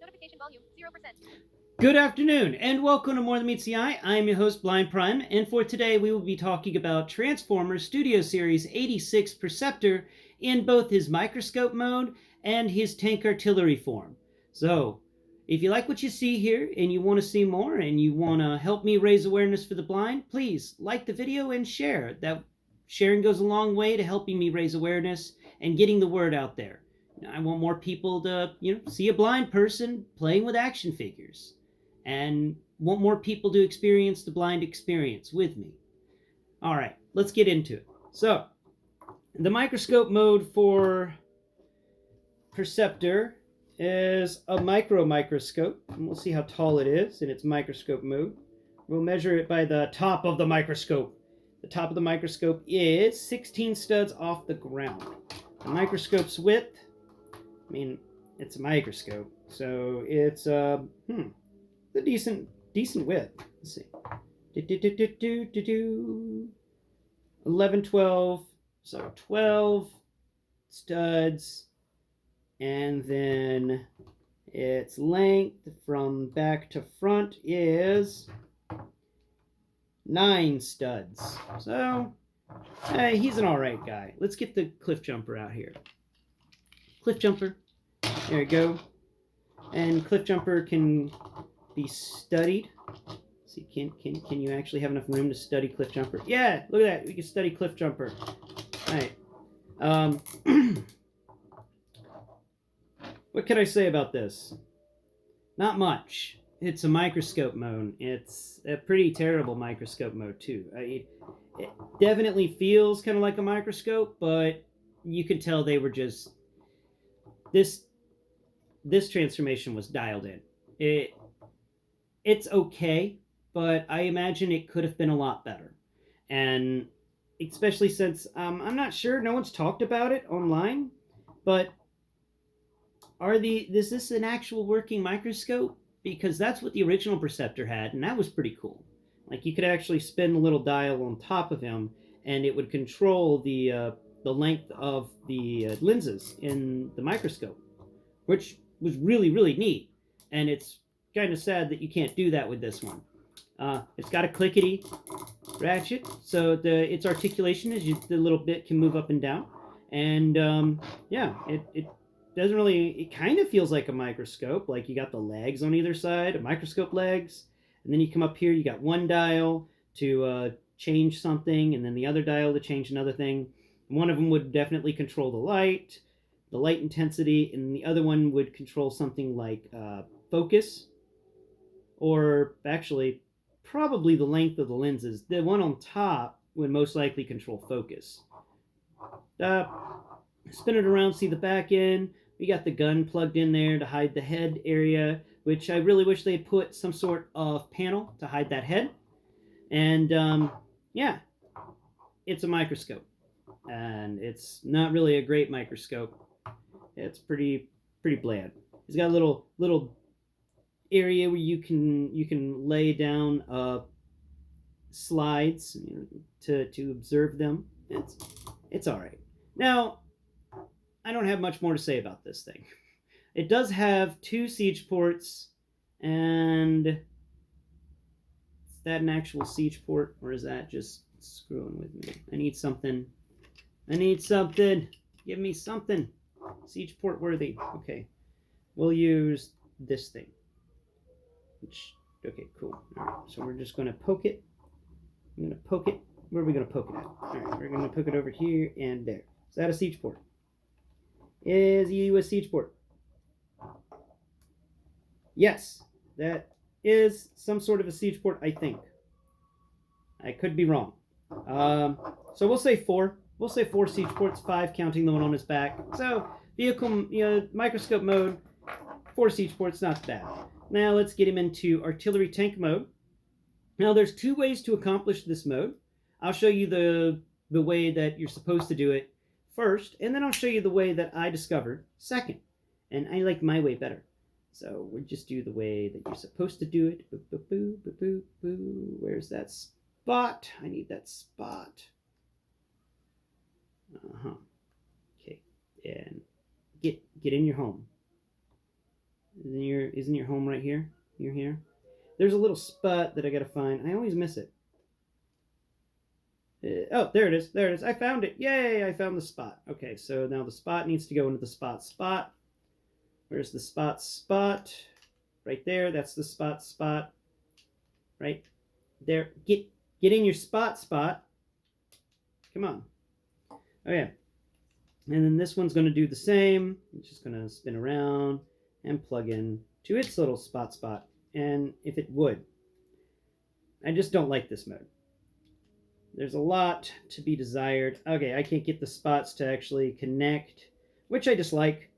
Notification volume 0%. Good afternoon, and welcome to More Than Meets the Eye. I'm your host, Blind Prime, and for today we will be talking about Transformers Studio Series 86 Perceptor in both his Microscope Mode and his Tank Artillery form. So, if you like what you see here and you want to see more and you want to help me raise awareness for the blind, please like the video and share. That sharing goes a long way to helping me raise awareness and getting the word out there. I want more people to, see a blind person playing with action figures, and want more people to experience the blind experience with me. All right, let's get into it. So, the microscope mode for Perceptor is a microscope, and we'll see how tall it is in its microscope mode. We'll measure it by the top of the microscope. The top of the microscope is 16 studs off the ground. The microscope's width, it's a microscope, so it's a decent width. Let's see. 11, 12, so 12 studs, and then its length from back to front is 9 studs. So, he's an alright guy. Let's get the cliff jumper out here. Cliff jumper. There we go. And cliff jumper can be studied. Let's see, can you actually have enough room to study cliff jumper? Yeah, look at that. We can study cliff jumper. All right. What can I say about this? Not much. It's a microscope mode. It's a pretty terrible microscope mode too. It definitely feels kind of like a microscope, but you can tell they were just this transformation was dialed in. It's okay, but I imagine it could have been a lot better. And especially since I'm not sure, no one's talked about it online, but is this an actual working microscope? Because that's what the original Perceptor had, and that was pretty cool. Like, you could actually spin the little dial on top of him, and it would control the length of the lenses in the microscope, which was really, really neat. And it's kind of sad that you can't do that with this one. It's got a clickety ratchet, so its articulation is the little bit can move up and down. And it doesn't really, it kind of feels like a microscope. Like, you got the legs on either side, microscope legs, and then you come up here, you got one dial to change something, and then the other dial to change another thing. One of them would definitely control the light intensity, and the other one would control something like focus, or actually probably the length of the lenses. The one on top would most likely control focus. Spin it around, see the back end. We got the gun plugged in there to hide the head area, which I really wish they put some sort of panel to hide that head. And it's a microscope, and it's not really a great microscope. It's pretty bland. It's got a little area where you can lay down slides to observe them. It's all right. Now, I don't have much more to say about this thing. It does have 2 siege ports, and is that an actual siege port, or is that just screwing with me? I need something. Give me something. Siege port worthy. Okay. We'll use this thing. Okay, cool. All right, so we're just going to poke it. I'm going to poke it. Where are we going to poke it at? All right, we're going to poke it over here and there. Is that a siege port? Is you a siege port? Yes, that is some sort of a siege port, I think. I could be wrong. So we'll say 4. We'll say 4 siege ports, 5 counting the one on his back. So vehicle, microscope mode, 4 siege ports, not bad. Now let's get him into artillery tank mode. Now there's 2 ways to accomplish this mode. I'll show you the way that you're supposed to do it first, and then I'll show you the way that I discovered second. And I like my way better. So we'll just do the way that you're supposed to do it. Boo, boo, boo, boo, boo, boo. Where's that spot? I need that spot. Okay. And get in your home. Isn't your home right here? You're here. There's a little spot that I gotta find. I always miss it. Oh, there it is. There it is. I found it. Yay! I found the spot. Okay, so now the spot needs to go into the spot. Where's the spot? Right there. That's the spot. Right there. Get in your spot. Come on. Okay. And then this one's going to do the same. It's just going to spin around and plug in to its little spot. And if it would. I just don't like this mode. There's a lot to be desired. Okay, I can't get the spots to actually connect, which I dislike.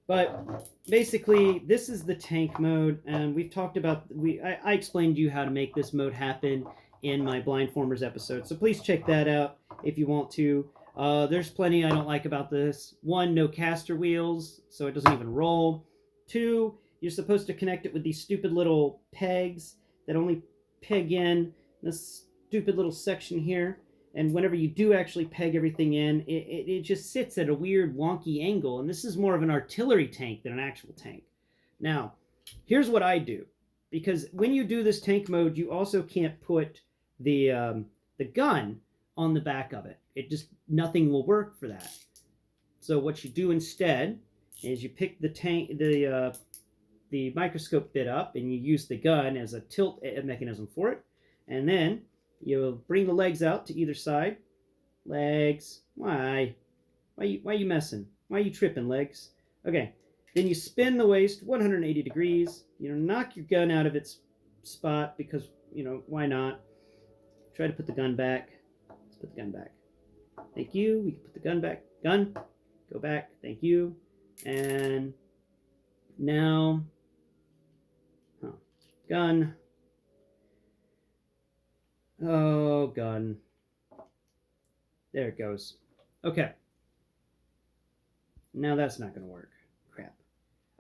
But basically, this is the tank mode, and we've talked about... I explained to you how to make this mode happen in my Blindformers episode, so please check that out if you want to. There's plenty I don't like about this. 1, no caster wheels, so it doesn't even roll. 2, you're supposed to connect it with these stupid little pegs that only peg in this stupid little section here. And whenever you do actually peg everything in, it just sits at a weird wonky angle. And this is more of an artillery tank than an actual tank. Now, here's what I do. Because when you do this tank mode, you also can't put the gun on the back of it. Nothing will work for that. So what you do instead is you pick the microscope bit up and you use the gun as a tilt mechanism for it. And then you'll bring the legs out to either side. Legs. Why you messing? Why are you tripping, legs? Okay. Then you spin the waist 180 degrees. You knock your gun out of its spot because, why not? Try to put the gun back. Let's put the gun back. Thank you. We can put the gun back. Gun. Go back. Thank you. And now... Gun. Oh, gun. There it goes. Okay. Now that's not going to work. Crap.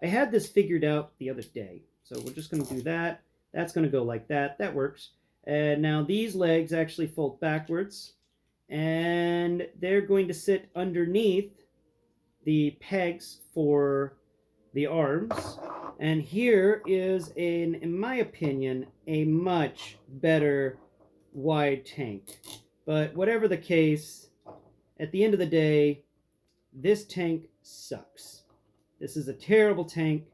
I had this figured out the other day. So we're just going to do that. That's going to go like that. That works. And now these legs actually fold backwards. And they're going to sit underneath the pegs for the arms. And here is, in my opinion, a much better wide tank. But whatever the case, at the end of the day, this tank sucks. This is a terrible tank.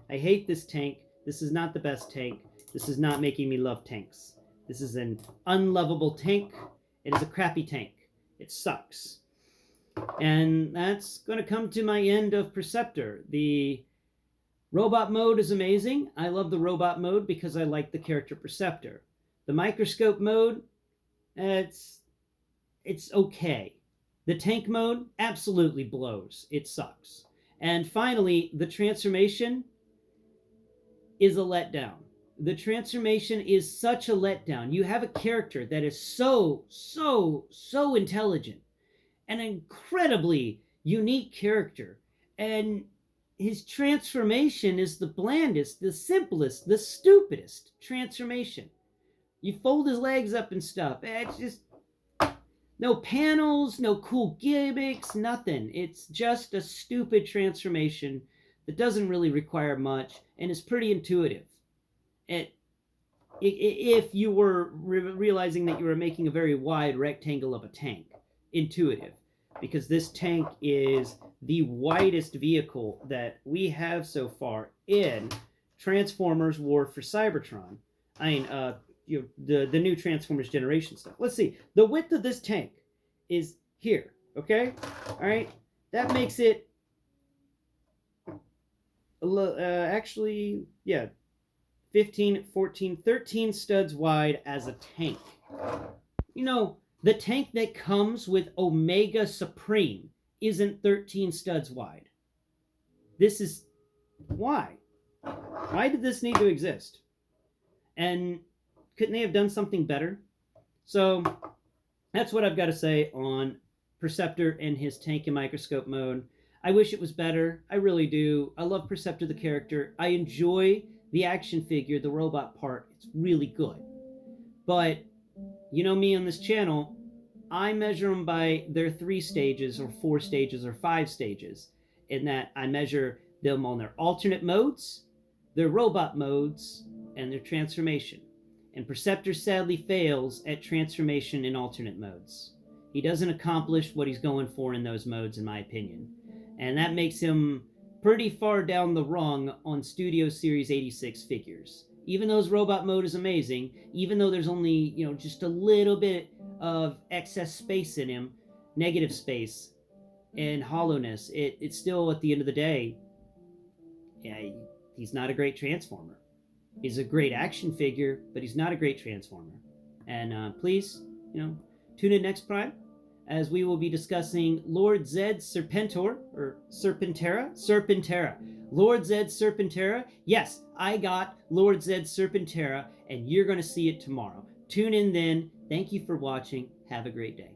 I hate this tank. This is not the best tank. This is not making me love tanks. This is an unlovable tank. It is a crappy tank. It sucks. And that's going to come to my end of Perceptor. The robot mode is amazing. I love the robot mode because I like the character Perceptor. The microscope mode, it's okay. The tank mode absolutely blows. It sucks. And finally, the transformation is a letdown. The transformation is such a letdown. You have a character that is so intelligent, an incredibly unique character, and his transformation is the blandest, the simplest, the stupidest transformation. You fold his legs up and stuff. It's just no panels, no cool gimmicks, nothing. It's just a stupid transformation that doesn't really require much and is pretty intuitive. If you were realizing that you were making a very wide rectangle of a tank, intuitive, because this tank is the widest vehicle that we have so far in Transformers War for Cybertron. I mean, the new Transformers generation stuff. Let's see. The width of this tank is here. Okay, all right. That makes it actually, yeah, 15, 14, 13 studs wide as a tank. The tank that comes with Omega Supreme isn't 13 studs wide. This is... Why? Why did this need to exist? And couldn't they have done something better? So, that's what I've got to say on Perceptor and his tank and microscope mode. I wish it was better. I really do. I love Perceptor the character. I enjoy the action figure, the robot part. It's really good. But, you know me on this channel, I measure them by their 3 stages or 4 stages or 5 stages. In that I measure them on their alternate modes, their robot modes and their transformation. And Perceptor sadly fails at transformation in alternate modes. He doesn't accomplish what he's going for in those modes, in my opinion. And that makes him pretty far down the rung on Studio Series 86 figures. Even though his robot mode is amazing, even though there's only, just a little bit of excess space in him, negative space, and hollowness, it's still, at the end of the day, yeah, he's not a great Transformer. He's a great action figure, but he's not a great Transformer. And please, tune in next Prime, as we will be discussing Lord Zed's Serpentor, or Serpentera. Lord Zed's Serpentera. Yes, I got Lord Zed's Serpentera, and you're going to see it tomorrow. Tune in then. Thank you for watching. Have a great day.